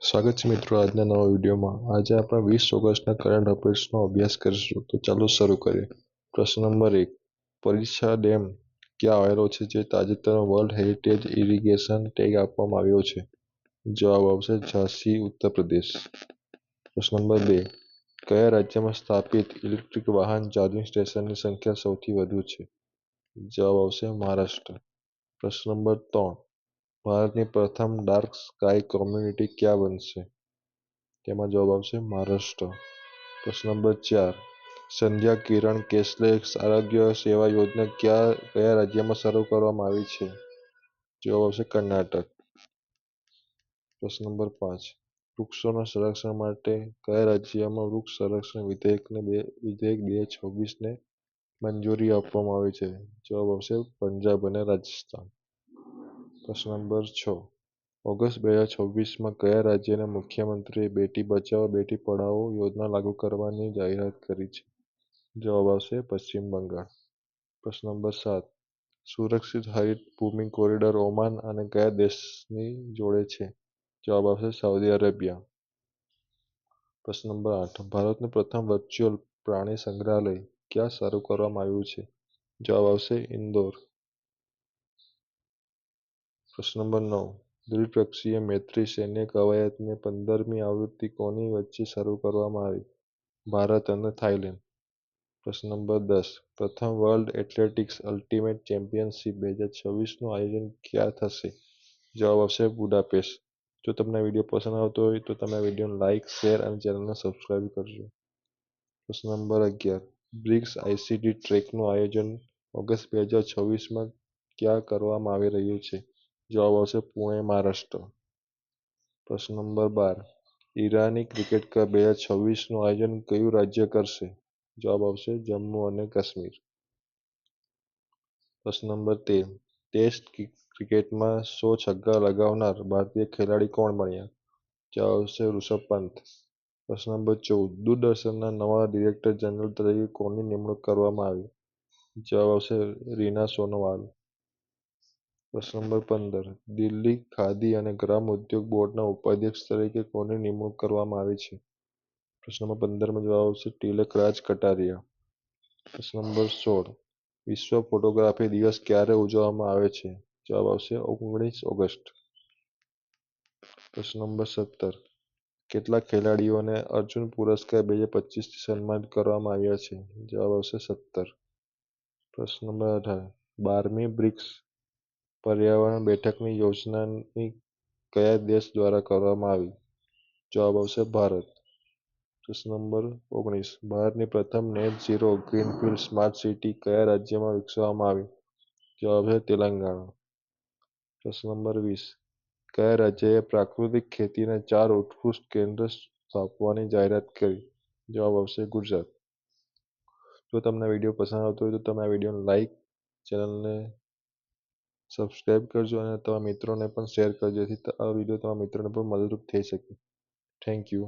સ્વાગત છે મિત્રો આજના નવા વિડીયોમાં. આજે આપણે 20 ઓગસ્ટના કરંટ અફેર્સનો અભ્યાસ કરીશું. તો ચાલો શરૂ કરીએ. પ્રશ્ન નંબર 1. પરીક્ષા ડેમ ક્યાં આવેલો છે જે તાજેતરમાં વર્લ્ડ હેરિટેજ ઇરિગેશન ટેગ આપવામાં આવ્યો છે? જવાબ આવશે ઝાંસી, ઉત્તર પ્રદેશ. પ્રશ્ન નંબર 2. કયા રાજ્યમાં સ્થાપિત ઇલેક્ટ્રિક વાહન ચાર્જિંગ સ્ટેશનની સંખ્યા સૌથી વધુ છે? જવાબ આવશે મહારાષ્ટ્ર. પ્રશ્ન નંબર 3. ભારતની પ્રથમ ડાર્ક સ્કાય કોમ્યુનિટી ક્યાં બનશે? તેમાં જવાબ આવશે મહારાષ્ટ્ર. પ્રશ્ન નંબર 4. સંધ્યા કિરણ કેશલેસ આરોગ્ય સેવા યોજના કયા રાજ્યમાં શરૂ કરવામાં આવી છે? જવાબ આવશે કર્ણાટક. પ્રશ્ન નંબર 5. વૃક્ષોના સંરક્ષણ માટે કયા રાજ્યમાં વૃક્ષ સંરક્ષણ વિધેયક 2026ને મંજૂરી આપવામાં આવી છે? જવાબ આવશે પંજાબ અને રાજસ્થાન. પ્રશ્ન નંબર 6. ઓગસ્ટ 2026માં કયા રાજ્યના મુખ્યમંત્રીએ બેટી બચાવો બેટી પઢાઓ યોજના લાગુ કરવાની જાહેરાત કરી છે? જવાબ આવશે પશ્ચિમ બંગાળ. પ્રશ્ન નંબર 7. સુરક્ષિત હરિત ભૂમિ કોરિડોર ઓમાન અને કયા દેશની જોડે છે? જવાબ આવશે સાઉદી અરેબિયા. પ્રશ્ન નંબર 8. ભારતનું પ્રથમ વર્ચ્યુઅલ પ્રાણી સંગ્રહાલય ક્યાં શરૂ કરવામાં આવ્યું છે? જવાબ આવશે ઇન્દોર. પ્રશ્ન નંબર 9. દ્વિપક્ષીય મૈત્રી સૈન્ય કવાયતની 15મી આવૃત્તિ કોની વચ્ચે શરૂ કરવામાં આવી? ભારત અને થાઇલેન્ડ. પ્રશ્ન નંબર 10. પ્રથમ વર્લ્ડ એથ્લેટિક્સ અલ્ટિમેટ ચેમ્પિયનશિપ 2026નું આયોજન ક્યાં થશે? જવાબ આવશે બુડાપેસ્ટ. જો તમને વિડીયો પસંદ આવતો હોય તો તમે વિડીયોને લાઇક, શેર અને ચેનલને સબસ્ક્રાઇબ કરજો. પ્રશ્ન નંબર 11. બ્રિક્સ આઈસીટી ટ્રેકનું આયોજન ઓગસ્ટ 2026માં ક્યાં કરવામાં આવી રહ્યું છે? જવાબ આવશે પુણે, મહારાષ્ટ્ર. પ્રશ્ન નંબર 12. ઈરાની ક્રિકેટ કપ 2026નું આયોજન કયું રાજ્ય કરશે? જવાબ આવશે જમ્મુ અને કાશ્મીર. પ્રશ્ન નંબર 13. ટેસ્ટ ક્રિકેટમાં 100 છગ્ગા લગાવનાર ભારતીય ખેલાડી કોણ બન્યા? જવાબ આવશે ઋષભ પંત. પ્રશ્ન નંબર 14. દૂરદર્શનના નવા ડિરેક્ટર જનરલ તરીકે કોની નિમણૂક કરવામાં આવી? જવાબ આવશે રીના સોનોવાલ. પ્રશ્ન નંબર 15. દિલ્હી ખાદી અને ગ્રામ ઉદ્યોગ બોર્ડના ઉપાધ્યક્ષ તરીકે કોની નિમણૂક કરવામાં આવી છે? પ્રશ્ન નંબર 15માં જવાબ આવશે તિલક રાજ કટારિયા. પ્રશ્ન નંબર 16. વિશ્વ ફોટોગ્રાફી દિવસ ક્યારે ઉજવવામાં આવે છે? જવાબ આવશે 19 ઓગસ્ટ. પ્રશ્ન નંબર 17. કેટલા ખેલાડીઓને અર્જુન પુરસ્કાર 2025થી સન્માનિત કરવામાં આવ્યા છે? જવાબ આવશે 17. પ્રશ્ન નંબર 18. 12મી બ્રિક્સ પર્યાવરણ બેઠકની યોજનાની કયા દેશ દ્વારા કરવામાં આવી? જવાબ આવશે ભારત. પ્રશ્ન નંબર 19. ભારતની પ્રથમ net zero greenfield smart city કયા રાજ્યમાં વિકસાવવામાં આવી? જવાબ છે તેલંગાણા. પ્રશ્ન નંબર 20. કયા રાજ્યએ પ્રાકૃતિક ખેતીના 4 ઉત્કૃષ્ટ કેન્દ્ર સ્થાપવાની જાહેરાત કરી? જવાબ આવશે ગુજરાત. જો તમને વિડીયો પસંદ આવતો હોય તો તમે આ વિડીયોને લાઇક, ચેનલને સબસ્ક્રાઇબ કરજો અને તમારા મિત્રોને પણ શેર કરજો જેથી આ વિડીયો તમારા મિત્રોને પણ મદદરૂપ થઈ શકે. Thank you.